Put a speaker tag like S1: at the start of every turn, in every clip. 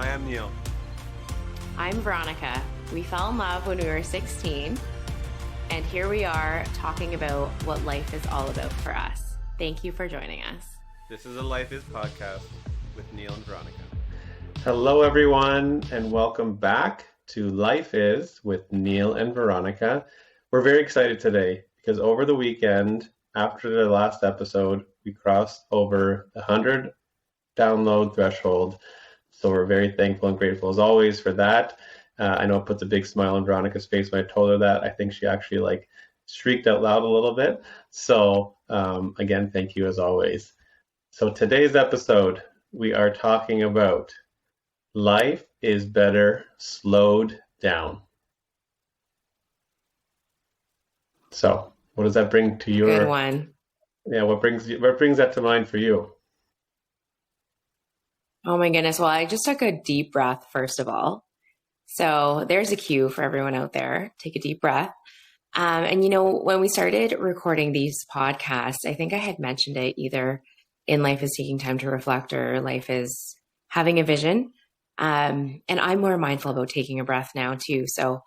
S1: I am Neil.
S2: I'm Veronica. We fell in love when we were 16, and here we are talking about what life is all about for us. Thank you for joining us.
S1: This is a Life Is podcast with Neil and Veronica.
S3: Hello, everyone, and welcome back to Life Is with Neil and Veronica. We're very excited today because over the weekend, after the last episode, we crossed over the 100 download threshold. So we're very thankful and grateful as always for that. I know it puts a big smile on Veronica's face when I told her that. I think she actually shrieked out loud a little bit. So again, thank you as always. So today's episode, we are talking about life is better slowed down. So what does that bring to your...
S2: Good one.
S3: Yeah, what brings that to mind for you?
S2: Oh my goodness. Well, I just took a deep breath, first of all. So there's a cue for everyone out there. Take a deep breath. And when we started recording these podcasts, I think I had mentioned it either in Life is Taking Time to Reflect or Life is Having a Vision. And I'm more mindful about taking a breath now too. So,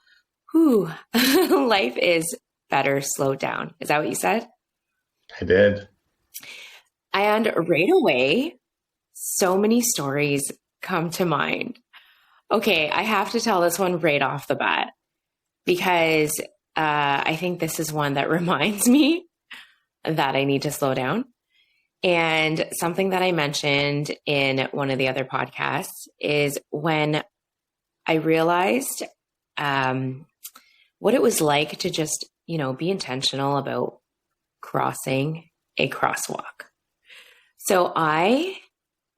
S2: life is better slowed down. Is that what you said?
S3: I did.
S2: And right away, so many stories come to mind. Okay, I have to tell this one right off the bat because I think this is one that reminds me that I need to slow down. And something that I mentioned in one of the other podcasts is when I realized what it was like to just, be intentional about crossing a crosswalk. So I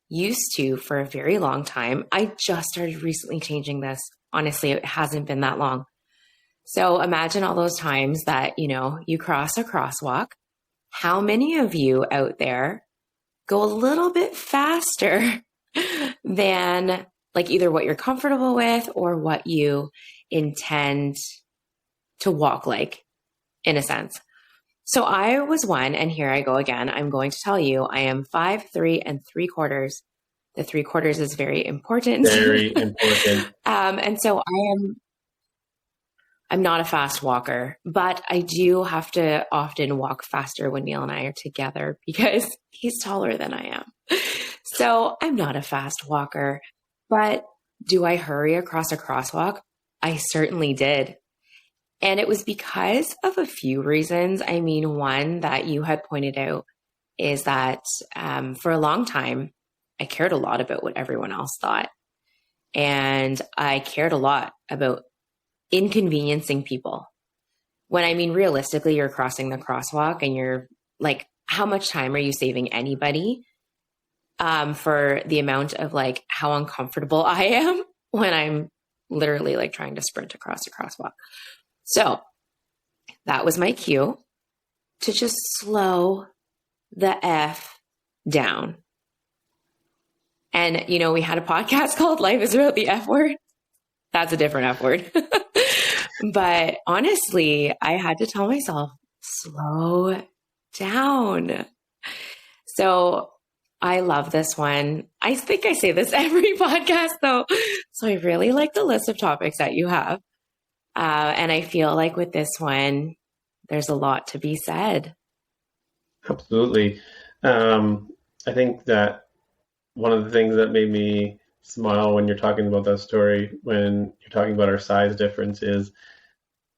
S2: used to, for a very long time, I just started recently changing this. Honestly, it hasn't been that long. So imagine all those times that, you cross a crosswalk. How many of you out there go a little bit faster than either what you're comfortable with or what you intend to walk in a sense? So I was one, and here I go again. I'm going to tell you, I am 5'3" and 3/4. The 3/4 is very important.
S3: Very important.
S2: And so I'm not a fast walker, but I do have to often walk faster when Neil and I are together because he's taller than I am. So I'm not a fast walker, but do I hurry across a crosswalk? I certainly did. And it was because of a few reasons. I mean, one that you had pointed out is that for a long time, I cared a lot about what everyone else thought. And I cared a lot about inconveniencing people. When I mean, realistically, you're crossing the crosswalk and you're how much time are you saving anybody for the amount of how uncomfortable I am when I'm literally trying to sprint across a crosswalk. So that was my cue to just slow the F down. And, we had a podcast called Life is About the F Word. That's a different F word. But honestly, I had to tell myself, slow down. So I love this one. I think I say this every podcast though. So I really like the list of topics that you have. And I feel with this one, there's a lot to be said.
S3: Absolutely. I think that one of the things that made me smile when you're talking about that story, when you're talking about our size difference, is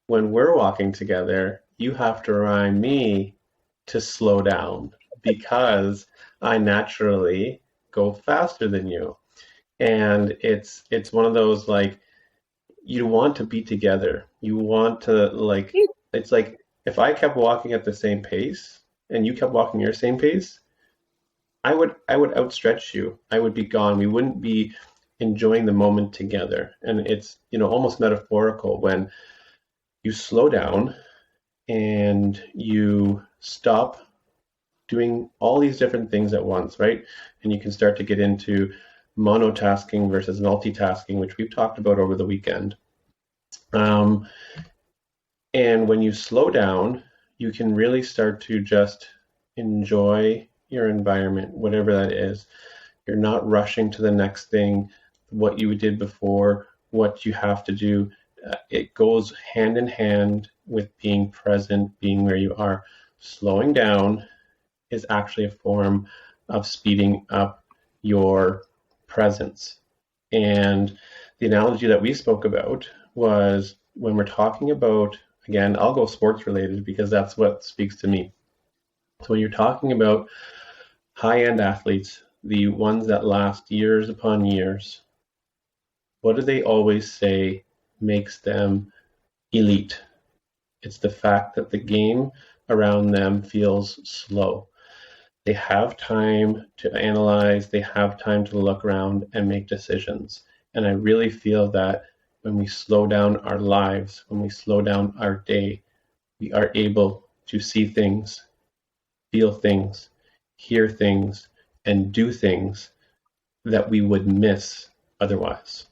S3: when we're walking together, you have to remind me to slow down because I naturally go faster than you. And it's one of those you want to be together. You want to it's if I kept walking at the same pace and you kept walking your same pace, I would outstretch you. I would be gone. We wouldn't be enjoying the moment together. And it's, almost metaphorical when you slow down and you stop doing all these different things at once, right? And you can start to get into monotasking versus multitasking, which we've talked about over the weekend. And when you slow down, you can really start to just enjoy your environment, whatever that is. You're not rushing to the next thing. what you did before, what you have to do. It goes hand in hand with being present, being where you are. Slowing down is actually a form of speeding up your presence. And the analogy that we spoke about was when we're talking about, again, I'll go sports related because that's what speaks to me. So when you're talking about high-end athletes, the ones that last years upon years, what do they always say makes them elite? It's the fact that the game around them feels slow. They have time to analyze, they have time to look around and make decisions. And I really feel that when we slow down our lives, when we slow down our day, we are able to see things, feel things, hear things, and do things that we would miss otherwise.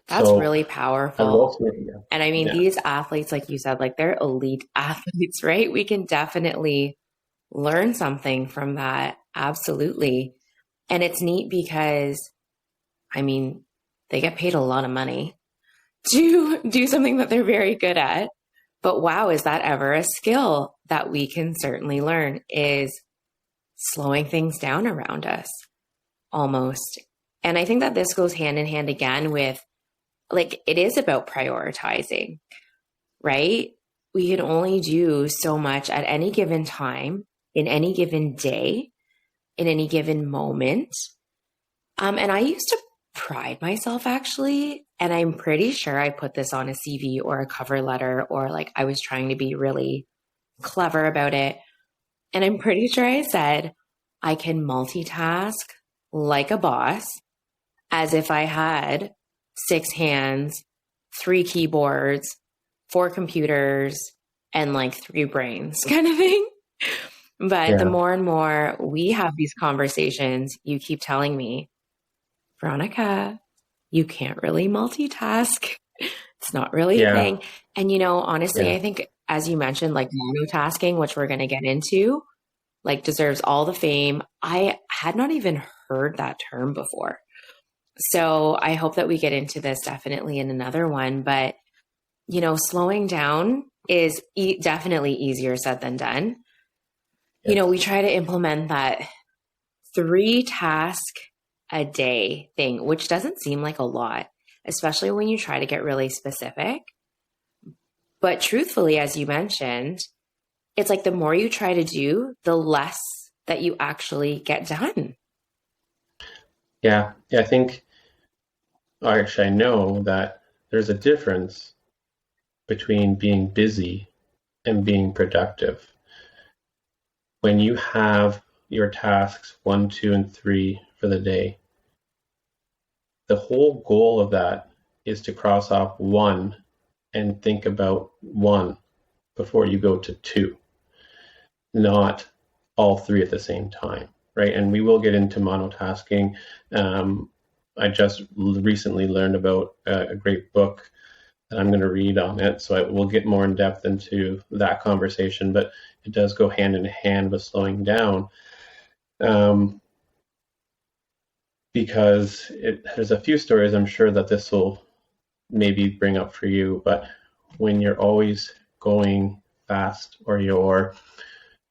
S2: That's
S3: So
S2: really
S3: I would
S2: powerful.
S3: also,
S2: And I mean,
S3: yeah,
S2: these athletes, like you said, like they're elite athletes, right? We can definitely learn something from that. Absolutely. And it's neat because, I mean, they get paid a lot of money to do something that they're very good at. But wow, is that ever a skill that we can certainly learn is slowing things down around us almost. And I think that this goes hand in hand again with like, it is about prioritizing, right? We can only do so much at any given time, in any given day, in any given moment. And I used to pride myself actually, and I'm pretty sure I put this on a CV or a cover letter, or like I was trying to be really clever about it. And I'm pretty sure I said, I can multitask like a boss, as if I had 6 hands, 3 keyboards, 4 computers, and like 3 brains kind of thing. But the
S3: yeah,
S2: more and more we have these conversations, you keep telling me, Veronica, you can't really multitask. It's not really a
S3: yeah,
S2: thing. And, you know, honestly,
S3: yeah,
S2: I think, as you mentioned, like monotasking, which we're going to get into, like deserves all the fame. I had not even heard that term before. So I hope that we get into this definitely in another one. But, you know, slowing down is definitely easier said than done. You know,
S3: yes,
S2: we try to implement that 3 task a day thing, which doesn't seem like a lot, especially when you try to get really specific. But truthfully, as you mentioned, it's like the more you try to do, the less that you actually get done.
S3: yeah. I think, or actually, I know that there's a difference between being busy and being productive. When you have your tasks 1, 2, and 3 for the day, the whole goal of that is to cross off 1 and think about 1 before you go to 2, not all 3 at the same time, right? And we will get into monotasking. I just recently learned about a great book that I'm going to read on it, so I will get more in depth into that conversation, but it does go hand in hand with slowing down. Because there's a few stories I'm sure that this will maybe bring up for you, but when you're always going fast or you're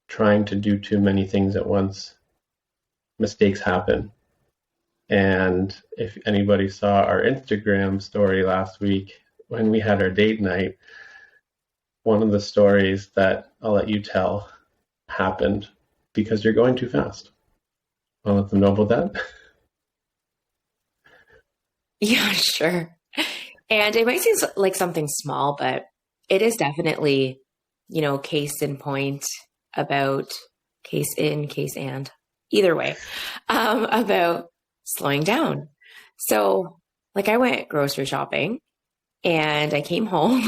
S3: trying to do too many things at once, mistakes happen. And if anybody saw our Instagram story last week when we had our date night, one of the stories that I'll let you tell happened because you're going too fast. I'll let them know about that.
S2: Yeah, sure. And it might seem like something small, but it is definitely, you know, case in point about case in, case and either way, about slowing down. So, like, I went grocery shopping and I came home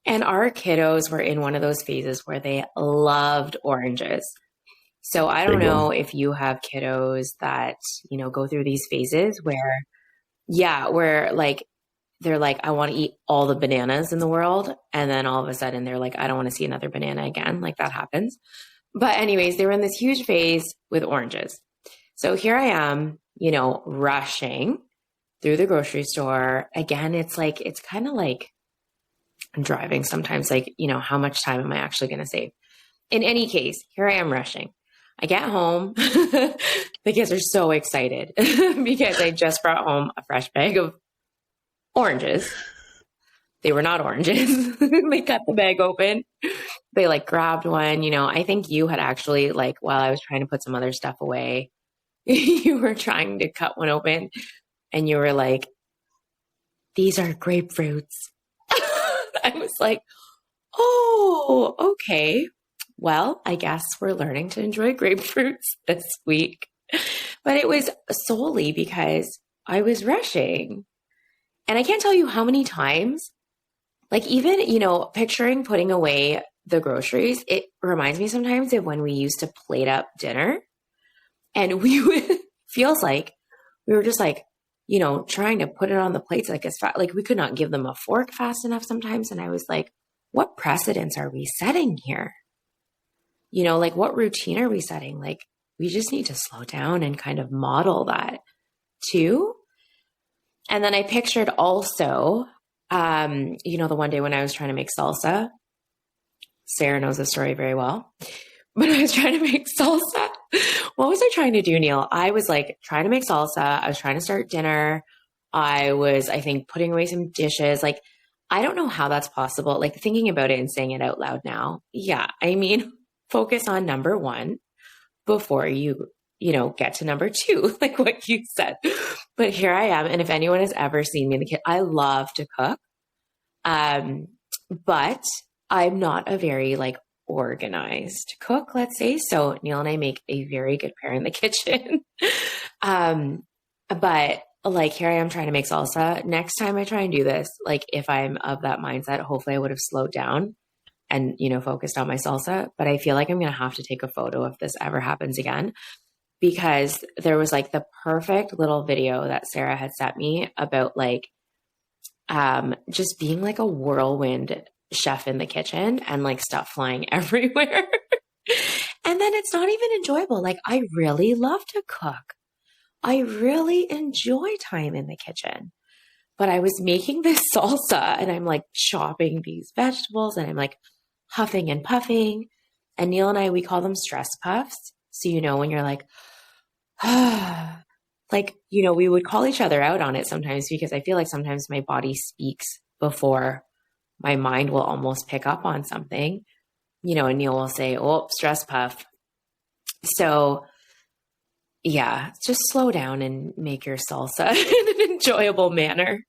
S2: and our kiddos were in one of those phases where they loved oranges. So I don't
S3: Big
S2: know
S3: one.
S2: if you have kiddos that, you know, go through these phases where, yeah, where like they're like, I want to eat all the bananas in the world. And then all of a sudden they're like, I don't want to see another banana again. Like that happens. But anyways, they were in this huge vase with oranges. So here I am, rushing through the grocery store. Again, it's kind of like I'm driving sometimes, how much time am I actually going to save? In any case, here I am rushing. I get home. The kids are so excited because I just brought home a fresh bag of oranges. They were not oranges. They cut the bag open. They grabbed one. I think you had actually while I was trying to put some other stuff away, you were trying to cut one open and you were like, these are grapefruits. I was like, oh, okay. Well, I guess we're learning to enjoy grapefruits this week. But it was solely because I was rushing. And I can't tell you how many times, even, picturing putting away the groceries, it reminds me sometimes of when we used to plate up dinner. And feels like we were just trying to put it on the plates as fast, we could not give them a fork fast enough sometimes. And I was like, what precedents are we setting here? What routine are we setting? We just need to slow down and kind of model that too. And then I pictured also, the one day when I was trying to make salsa. Sarah knows the story very well. But I was trying to make salsa. What was I trying to do, Neil? I was trying to make salsa. I was trying to start dinner. I was, I think, putting away some dishes. I don't know how that's possible. Thinking about it and saying it out loud now. Yeah. I mean, focus on number one before you get to number two, what you said. But here I am. And if anyone has ever seen me in the kitchen, I love to cook. But I'm not a very organized cook, let's say. So Neil and I make a very good pair in the kitchen. But here I am trying to make salsa. Next time I try and do this, if I'm of that mindset, hopefully I would have slowed down and, focused on my salsa. But I feel like I'm going to have to take a photo if this ever happens again, because there was the perfect little video that Sarah had sent me about just being a whirlwind chef in the kitchen and stuff flying everywhere. And then it's not even enjoyable. I really love to cook. I really enjoy time in the kitchen. But I was making this salsa and I'm chopping these vegetables and I'm huffing and puffing. And Neil and I, we call them stress puffs. So, when you're we would call each other out on it sometimes because I feel like sometimes my body speaks before my mind will almost pick up on something, and Neil will say, oh, stress puff. So yeah, just slow down and make your salsa in an enjoyable manner.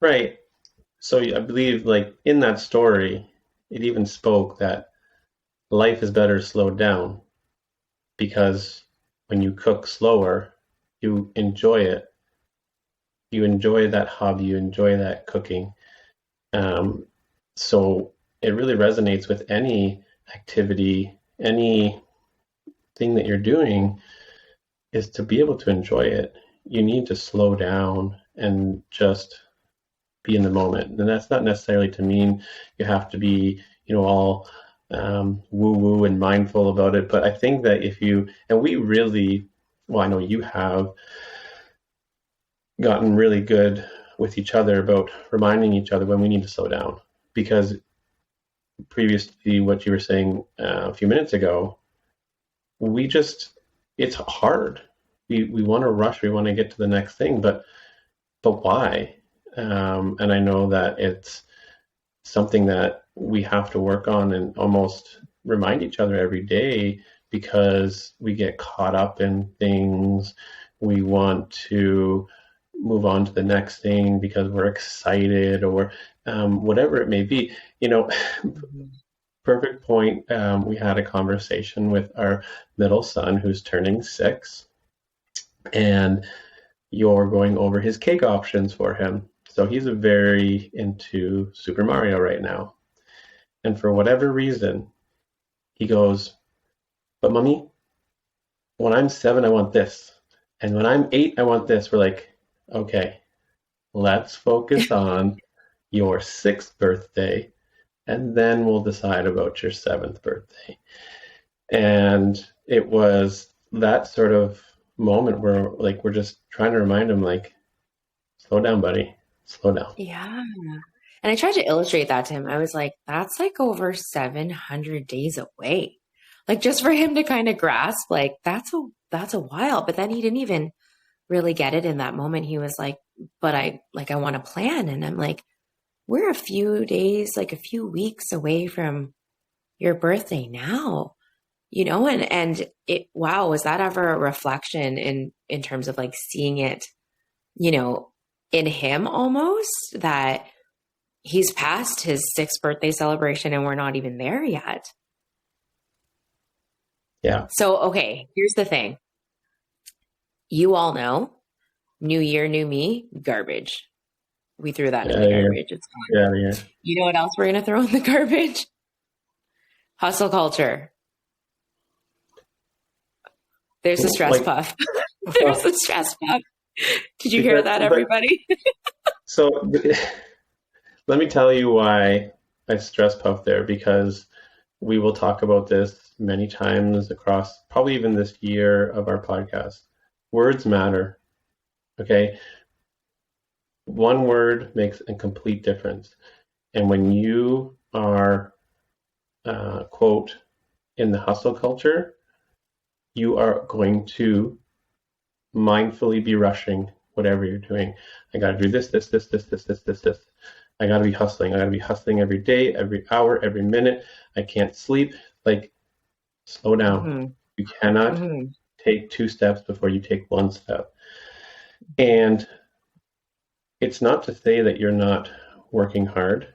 S3: Right. So I believe in that story, it even spoke that life is better slowed down because when you cook slower, you enjoy it. You enjoy that hobby, you enjoy that cooking. So it really resonates with any activity, any thing that you're doing is to be able to enjoy it. You need to slow down and just be in the moment. And that's not necessarily to mean you have to be, all woo-woo and mindful about it. But I think that we really, I know you have gotten really good with each other about reminding each other when we need to slow down. Because previously, what you were saying a few minutes ago, it's hard. We want to rush, we want to get to the next thing, but why? And I know that it's something that we have to work on and almost remind each other every day because we get caught up in things. We want to move on to the next thing because we're excited or whatever it may be. Perfect point. We had a conversation with our middle son who's turning 6, and you're going over his cake options for him. So he's very into Super Mario right now. And for whatever reason, he goes, but mommy, when I'm 7, I want this. And when I'm 8, I want this. We're like, okay, let's focus on your 6th birthday, and then we'll decide about your 7th birthday. And it was that sort of moment where like we're just trying to remind him like, slow down, buddy, slow down.
S2: Yeah. And I tried to illustrate that to him. I was like, that's like over 700 days away. Like just for him to kind of grasp, like that's a while. But then he didn't even really get it in that moment. He was like, but I want to plan. And I'm like, we're a few days, like a few weeks away from your birthday now, and it, wow, was that ever a reflection in terms of like seeing it, in him almost, that he's past his 6th birthday celebration and we're not even there yet.
S3: Yeah.
S2: So, okay, here's the thing. You all know, new year, new me, garbage. We threw that in the garbage. It's fine.
S3: Yeah.
S2: You know what else we're going to throw in the garbage? Hustle culture. There's a stress puff. There's a stress puff. Did you hear that, everybody?
S3: So let me tell you why I stress puff there, because we will talk about this many times across probably even this year of our podcast. Words matter. Okay. One word makes a complete difference. And when you are, quote, in the hustle culture, you are going to mindfully be rushing whatever you're doing. I got to do this. I got to be hustling. I got to be hustling every day, every hour, every minute. I can't sleep. Like, slow down. Mm-hmm. You cannot take 2 steps before you take 1 step. And it's not to say that you're not working hard.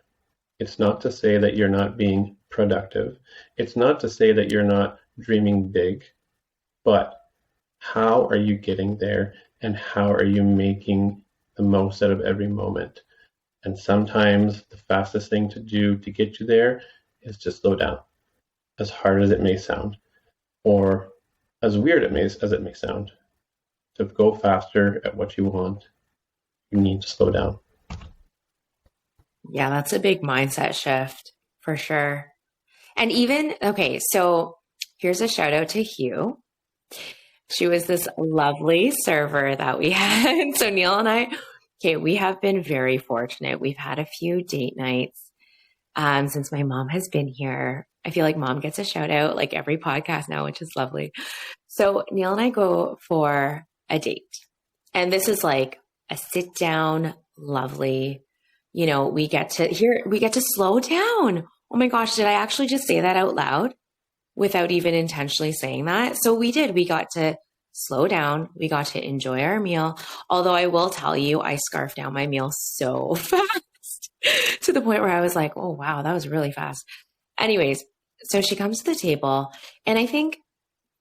S3: It's not to say that you're not being productive. It's not to say that you're not dreaming big. But how are you getting there, and how are you making the most out of every moment? And sometimes the fastest thing to do to get you there is just slow down, as hard as it may sound, or as weird as it may sound. To go faster at what you want, you need to slow down.
S2: Yeah, that's a big mindset shift for sure. And even, okay, so here's a shout out to Hugh. She was this lovely server that we had. So Neil and I, we have been very fortunate. We've had a few date nights since my mom has been here. I feel like mom gets a shout out like every podcast now, which is lovely. So Neil and I go for a date. And this is like a sit down, lovely, we get to slow down. Oh my gosh, did I actually just say that out loud without even intentionally saying that? So we did. We got to slow down. We got to enjoy our meal. Although I will tell you, I scarfed down my meal so fast to the point where I was like, oh, wow, that was really fast. Anyways, so she comes to the table, and I think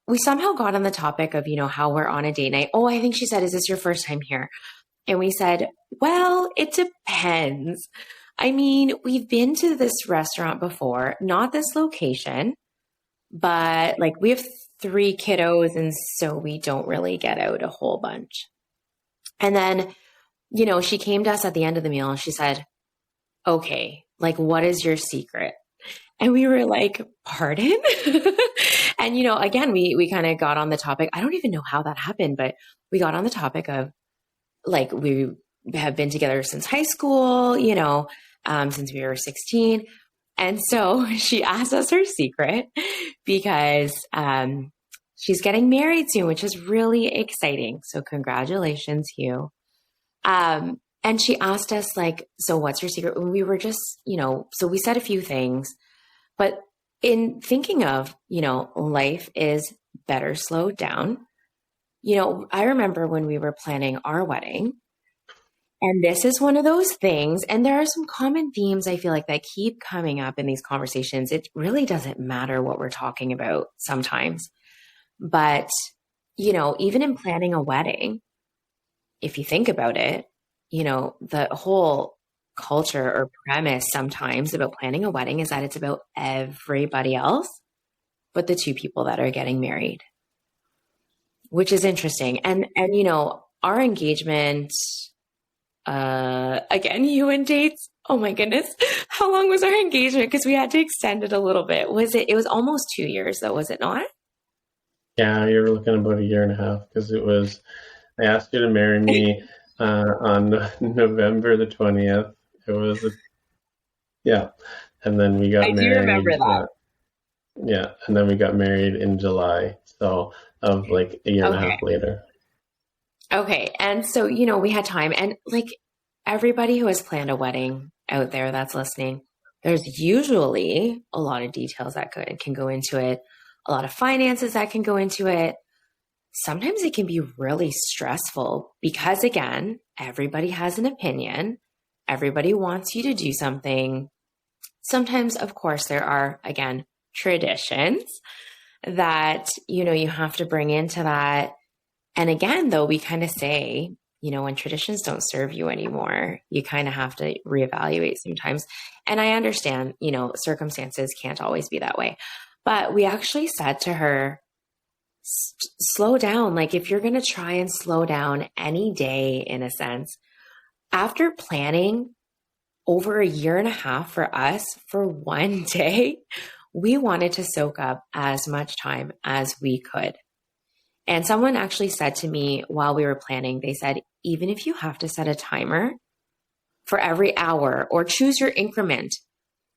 S2: we somehow got on the topic of, how we're on a date night. Oh, I think she said, is this your first time here? And we said, well, it depends. I mean, we've been to this restaurant before, not this location, but like we have 3 kiddos, and so we don't really get out a whole bunch. And then, she came to us at the end of the meal and she said, okay, like, what is your secret? And we were like, pardon? And, again, we kind of got on the topic. I don't even know how that happened, but we got on the topic of like, we have been together since high school, since we were 16. And so she asked us her secret because she's getting married soon, which is really exciting. So congratulations, Hugh. And she asked us like, so what's your secret? And we were just, so we said a few things, but in thinking of, life is better slowed down. I remember when we were planning our wedding, and this is one of those things, and there are some common themes I feel like that keep coming up in these conversations. It really doesn't matter what we're talking about sometimes. But, even in planning a wedding, if you think about it, the whole culture or premise sometimes about planning a wedding is that it's about everybody else but the 2 people that are getting married, which is interesting. And our engagement, again, you and dates, Oh my goodness. How long was our engagement? Because we had to extend it a little bit. It was almost 2 years though, was it not?
S3: Yeah, you were looking about a year and a half because I asked you to marry me on November the 20th. It was, yeah. And then we got
S2: I do remember
S3: married.
S2: that.
S3: Yeah. And then we got married in July. So, of like a year and a
S2: Okay.
S3: half later.
S2: Okay. And so, we had time, and like everybody who has planned a wedding out there that's listening, there's usually a lot of details that can go into it, a lot of finances that can go into it. Sometimes it can be really stressful because, again, everybody has an opinion. Everybody wants you to do something. Sometimes, of course, there are, again, traditions that, you have to bring into that. And again, though, we kind of say, when traditions don't serve you anymore, you kind of have to reevaluate sometimes. And I understand, circumstances can't always be that way. But we actually said to her, slow down. Like, if you're going to try and slow down any day, in a sense, after planning over a year and a half for us for one day, we wanted to soak up as much time as we could. And someone actually said to me while we were planning, they said, even if you have to set a timer for every hour or choose your increment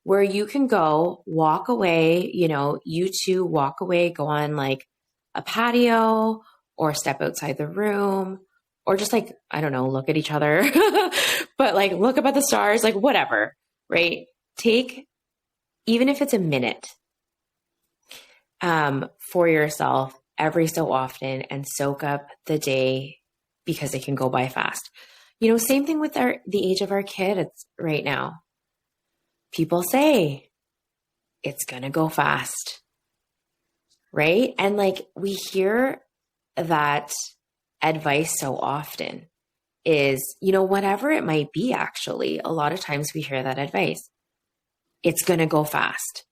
S2: where you can go walk away, you two walk away, go on like a patio or step outside the room or just like, I don't know, look at each other, but like look up at the stars, like whatever, right? Take, even if it's a minute, for yourself every so often and soak up the day because it can go by fast. Same thing with the age of our kids right now. People say it's going to go fast, right? And like we hear that advice so often is, whatever it might be, actually, a lot of times we hear that advice. It's going to go fast.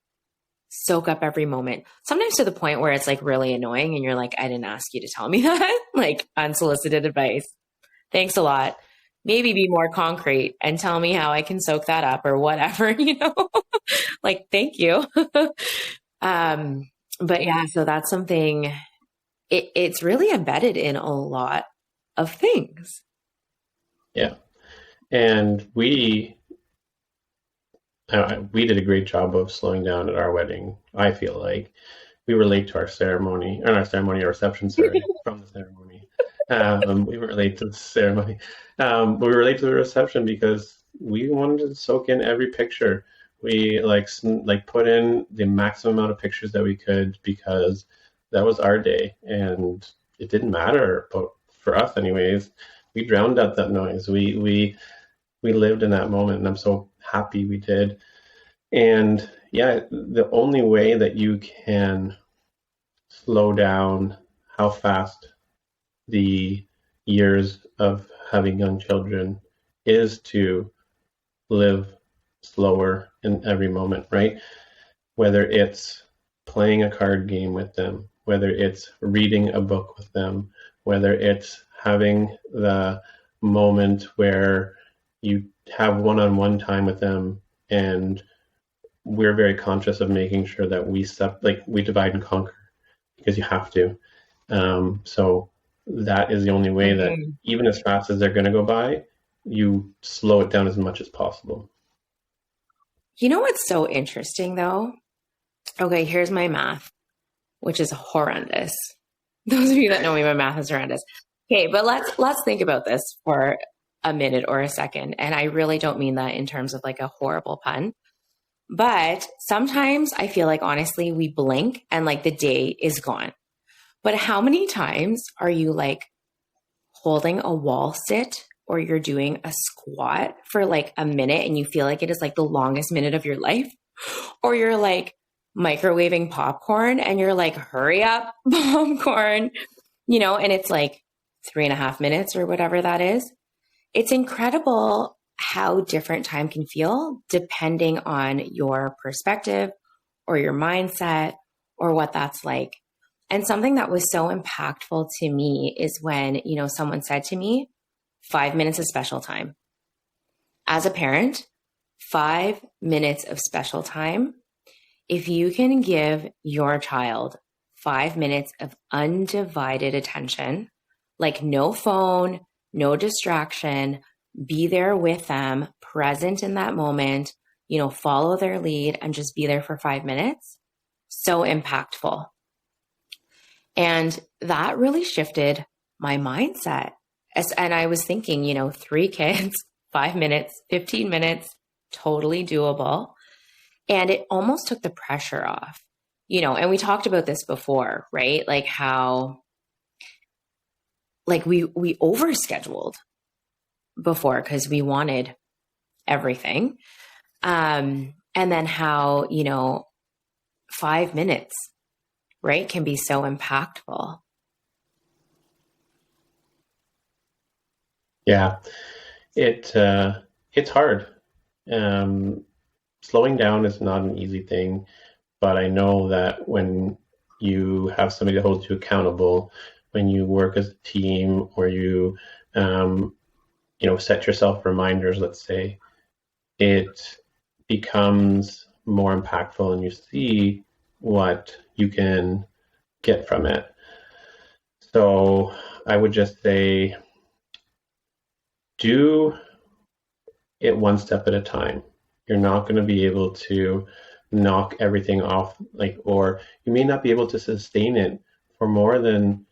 S2: Soak up every moment. Sometimes to the point where it's like really annoying and you're like, I didn't ask you to tell me that. Like unsolicited advice. Thanks a lot. Maybe be more concrete and tell me how I can soak that up or whatever, like, thank you. But yeah, so that's something, it's really embedded in a lot of things.
S3: Yeah. And we did a great job of slowing down at our wedding. I feel like we were late to our reception, sorry, from the ceremony. We were late to the ceremony. We were late to the reception because we wanted to soak in every picture. We like put in the maximum amount of pictures that we could because that was our day, and it didn't matter. But for us, anyways, we drowned out that noise. We lived in that moment, and I'm so happy we did. And yeah, the only way that you can slow down how fast the years of having young children is to live slower in every moment, right? Whether it's playing a card game with them, whether it's reading a book with them, whether it's having the moment where you have one-on-one time with them, and we're very conscious of making sure that we divide and conquer because you have to. So that is the only way that even as fast as they're going to go by, you slow it down as much as possible.
S2: You know what's so interesting though? Okay, here's my math, which is horrendous. Those of you that know me, my math is horrendous. Okay, but let's think about this for a minute or a second. And I really don't mean that in terms of like a horrible pun. But sometimes I feel like, honestly, we blink and like the day is gone. But how many times are you like holding a wall sit or you're doing a squat for like a minute and you feel like it is like the longest minute of your life? Or you're like microwaving popcorn and you're like, hurry up, popcorn, and it's like 3.5 minutes or whatever that is. It's incredible how different time can feel depending on your perspective or your mindset or what that's like. And something that was so impactful to me is when, someone said to me, 5 minutes is special time. As a parent, 5 minutes of special time. If you can give your child 5 minutes of undivided attention, like no phone, no distraction, be there with them, present in that moment, follow their lead and just be there for 5 minutes. So impactful. And that really shifted my mindset. And I was thinking, 3 kids, 5 minutes, 15 minutes, totally doable. And it almost took the pressure off, and we talked about this before, right? Like how, like we overscheduled before because we wanted everything. And then how, 5 minutes, right, can be so impactful.
S3: Yeah, it's hard. Slowing down is not an easy thing, but I know that when you have somebody that holds you accountable, when you work as a team, or you set yourself reminders, let's say, it becomes more impactful and you see what you can get from it. So I would just say, do it one step at a time. You're not going to be able to knock everything off, or you may not be able to sustain it for more than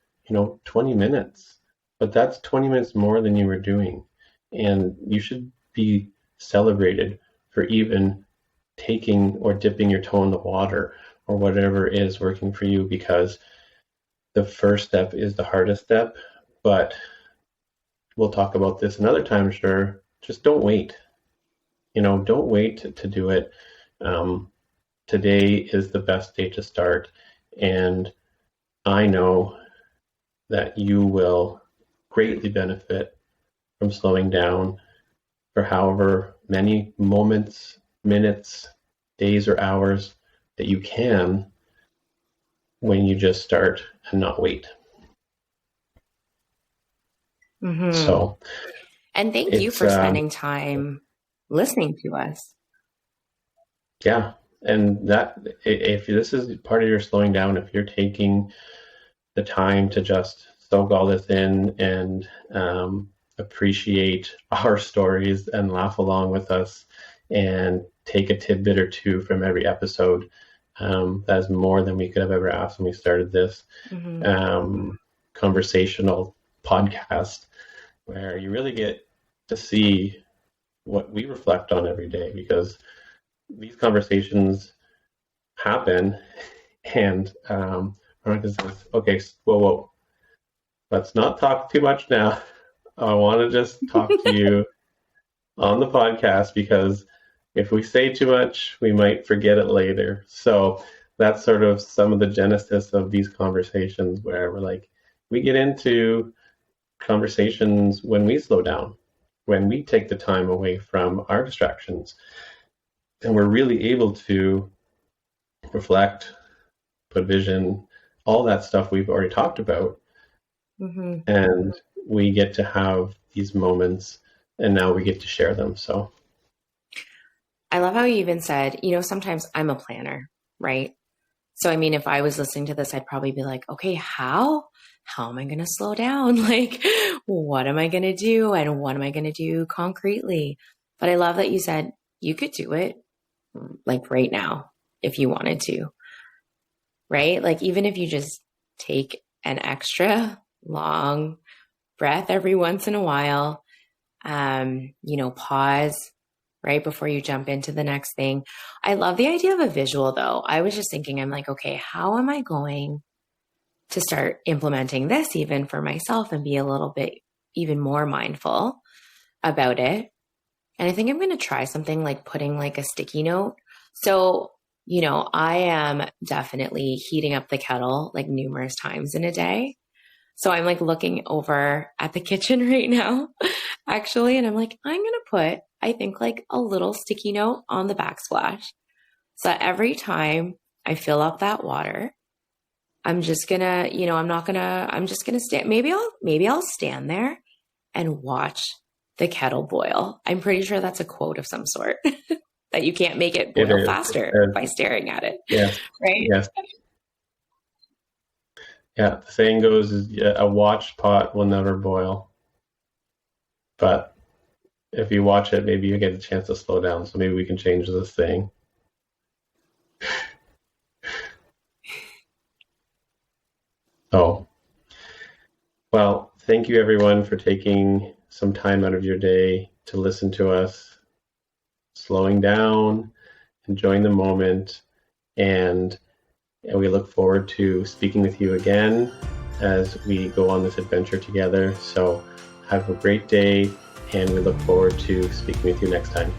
S3: 20 minutes, but that's 20 minutes more than you were doing, and you should be celebrated for even taking or dipping your toe in the water or whatever is working for you, because the first step is the hardest step. But we'll talk about this another time, sure. Just don't wait. Don't wait to do it. Today is the best day to start, and I know that you will greatly benefit from slowing down for however many moments, minutes, days, or hours that you can, when you just start and not wait.
S2: Mm-hmm.
S3: So,
S2: and thank you for spending time listening to us.
S3: Yeah. And that, if this is part of your slowing down, if you're taking the time to just soak all this in and appreciate our stories and laugh along with us and take a tidbit or two from every episode, that is more than we could have ever asked when we started this conversational podcast, where you really get to see what we reflect on every day, because these conversations happen, and Veronica says, okay, whoa, let's not talk too much now. I want to just talk to you on the podcast, because if we say too much, we might forget it later. So that's sort of some of the genesis of these conversations, where we get into conversations when we slow down, when we take the time away from our distractions, and we're really able to reflect, put vision, all that stuff we've already talked about. Mm-hmm. And we get to have these moments, and now we get to share them. So
S2: I love how you even said, sometimes I'm a planner, right? So, if I was listening to this, I'd probably be like, okay, how am I going to slow down? What am I going to do? And what am I going to do concretely? But I love that you said you could do it right now if you wanted to, right? Even if you just take an extra long breath every once in a while, pause right before you jump into the next thing. I love the idea of a visual, though. I was just thinking, I'm like, okay, how am I going to start implementing this even for myself and be a little bit even more mindful about it? And I think I'm going to try something like putting a sticky note. So, I am definitely heating up the kettle numerous times in a day. So I'm looking over at the kitchen right now, actually. And I'm I'm going to put, I think a little sticky note on the backsplash. So every time I fill up that water, I'm just going to, I'm just going to stand. Maybe I'll stand there and watch the kettle boil. I'm pretty sure that's a quote of some sort. That you can't make it boil faster by staring at it.
S3: Yes.
S2: Right?
S3: Yes. Yeah, the saying goes, is a watched pot will never boil. But if you watch it, maybe you get a chance to slow down. So maybe we can change this saying. Oh. Well, thank you everyone for taking some time out of your day to listen to us, slowing down, enjoying the moment, and we look forward to speaking with you again as we go on this adventure together. So have a great day, and we look forward to speaking with you next time.